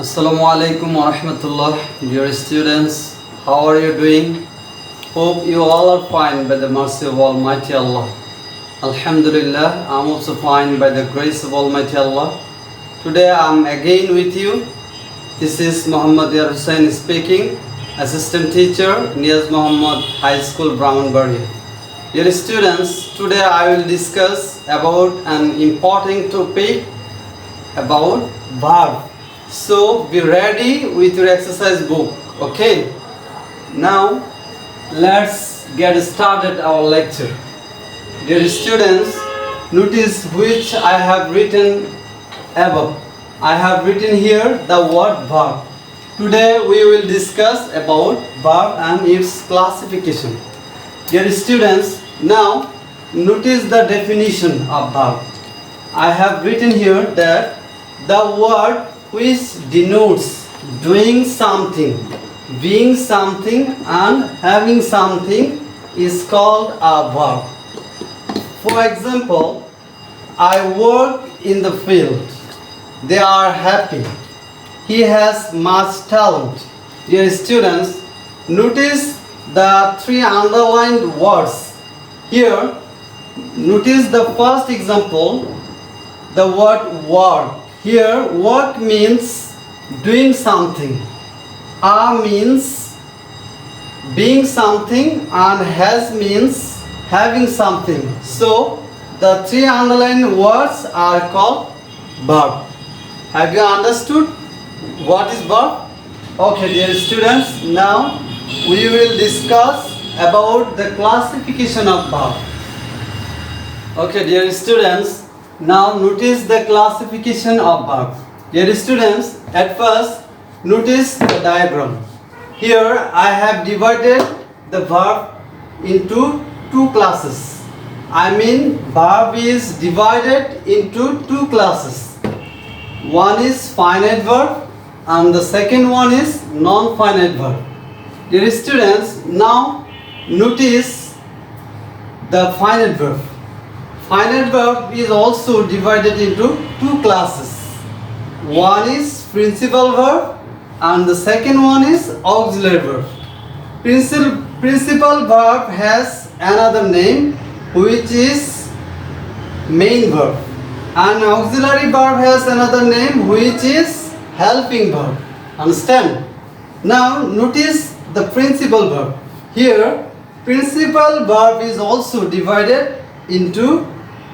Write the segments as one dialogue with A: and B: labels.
A: Assalamu alaikum wa rahmatullah, dear students. How are you doing? Hope you all are fine by the mercy of Almighty Allah. Alhamdulillah, I'm also fine by the grace of Almighty Allah. Today I'm again with you. This is Muhammad Yar Hussain speaking, Assistant Teacher, Niyaz Muhammad High School, Brahmanbari. Dear students, today I will discuss about an important topic about verb. So be ready with your exercise book. Okay. Now let's get started our lecture. Dear students, notice which I have written above. I have written here the word verb. Today we will discuss about verb and its classification. Dear students, now notice the definition of verb. I have written here that the word which denotes doing something, being something and having something is called a verb. For example, I work in the field. They are happy. He has much talent. Dear students, notice the three underlined words. Here, notice the first example, the word work. Here, work means doing something. A means being something and has means having something. So, the three underlined words are called verb. Have you understood what is verb? Okay, dear students, now we will discuss about the classification of verb. Okay, dear students, now notice the classification of verb. Dear students, at first notice the diagram. Here I have divided the verb into two classes. I mean verb is divided into two classes. One is finite verb and the second one is non-finite verb. Dear students, now notice the finite verb. Finite verb is also divided into two classes. One is principal verb and the second one is auxiliary verb. Principal verb has another name which is main verb, and auxiliary verb has another name which is helping verb. Understand? Now notice the principal verb. Here principal verb is also divided into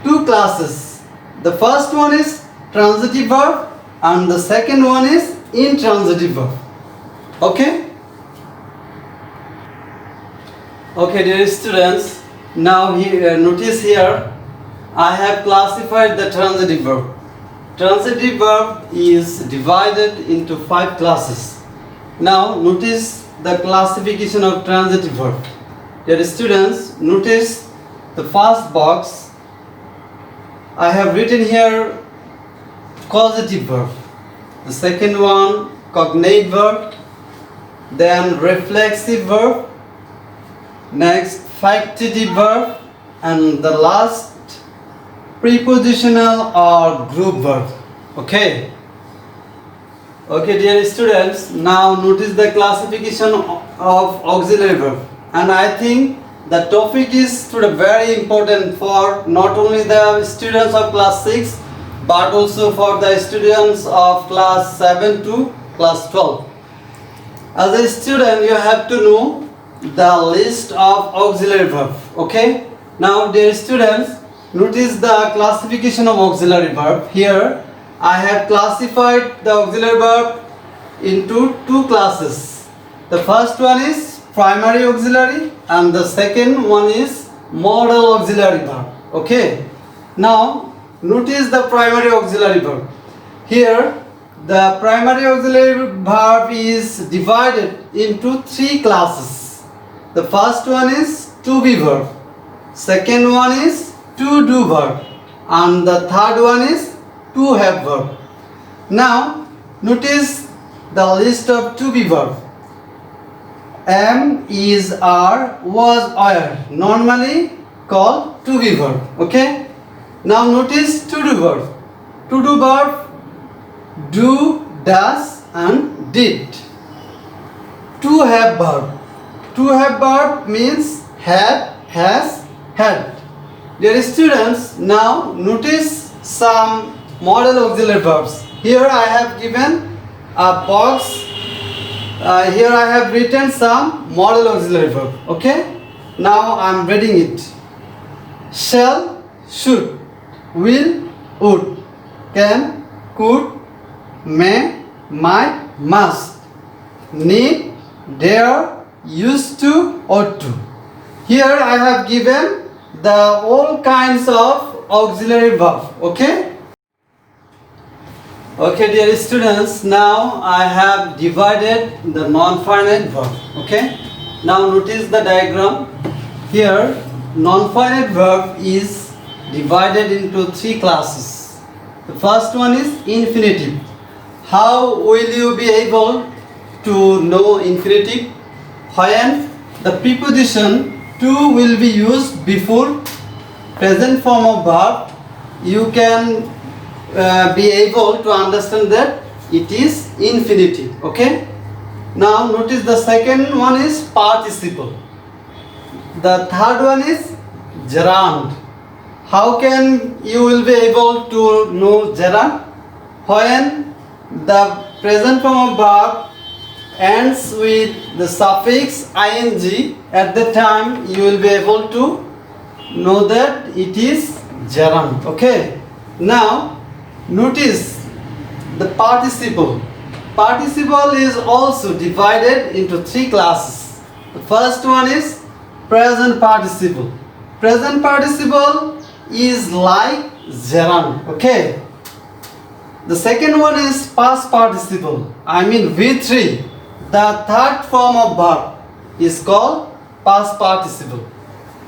A: two classes. The first one is transitive verb and the second one is intransitive verb. Okay? Okay, dear students, now here notice here I have classified the transitive verb. Transitive verb is divided into five classes. Now notice the classification of transitive verb. Dear students, notice the first box. I have written here causative verb. The second one cognate verb, then reflexive verb, next factitive verb, and the last prepositional or group verb. Okay. Okay, dear students, now notice the classification of auxiliary verb, and I think the topic is today very important for not only the students of class 6 but also for the students of class 7 to class 12. As a student, you have to know the list of auxiliary verb. Okay. Now, dear students, notice the classification of auxiliary verb. Here I have classified the auxiliary verb into two classes. The first one is primary auxiliary and the second one is modal auxiliary verb. Okay. Now notice the primary auxiliary verb. Here the primary auxiliary verb is divided into three classes. The first one is to be verb, second one is to do verb, and the third one is to have verb. Now notice the list of to be verb. Am, is, are, was, are, normally called to be verb. Okay. Now notice to do verb. To do verb do, does, and did. To have verb. To have verb means had, has, had. Dear students, now notice some model auxiliary verbs. Here I have given a box. Here I have written some model auxiliary verb. Okay? Now I am reading it. Shall, should, will, would, can, could, may, might, must, need, dare, used to, ought to. Here I have given the all kinds of auxiliary verb. Okay? Okay, dear students, now I have divided the non-finite verb. Okay? Now notice the diagram. Here, non-finite verb is divided into three classes. The first one is infinitive. How will you be able to know infinitive? When the preposition to will be used before present form of verb, you can be able to understand that it is infinitive. Okay? Now notice the second one is participle. The third one is gerund. How can you will be able to know gerund? When the present form of verb ends with the suffix ing, at the time you will be able to know that it is gerund. Okay? Now notice the participle. Participle is also divided into three classes. The first one is present participle. Present participle is like gerund. Okay? The second one is past participle. I mean V3. The third form of verb is called past participle.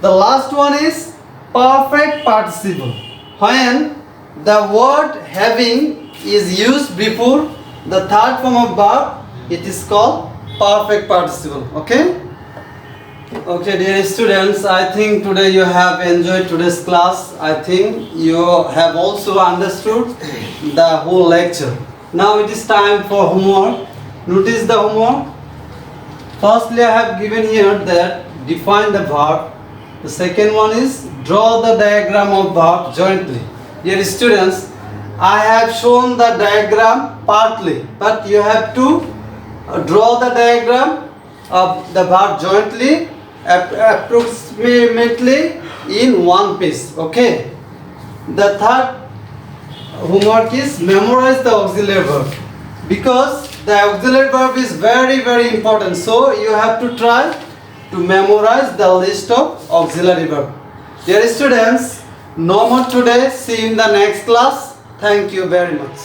A: The last one is perfect participle. When the word having is used before the third form of verb, it is called perfect participle. Okay? Okay, dear students, I think today you have enjoyed today's class. I think you have also understood the whole lecture. Now it is time for homework. Notice the homework. Firstly, I have given here that define the verb. The second one is draw the diagram of verb jointly. Dear students, I have shown the diagram partly, but you have to draw the diagram of the verb jointly, approximately in one piece. Okay? The third homework is memorize the auxiliary verb, because the auxiliary verb is very, very important. So you have to try to memorize the list of auxiliary verb. Dear students, no more today. See you in the next class. Thank you very much.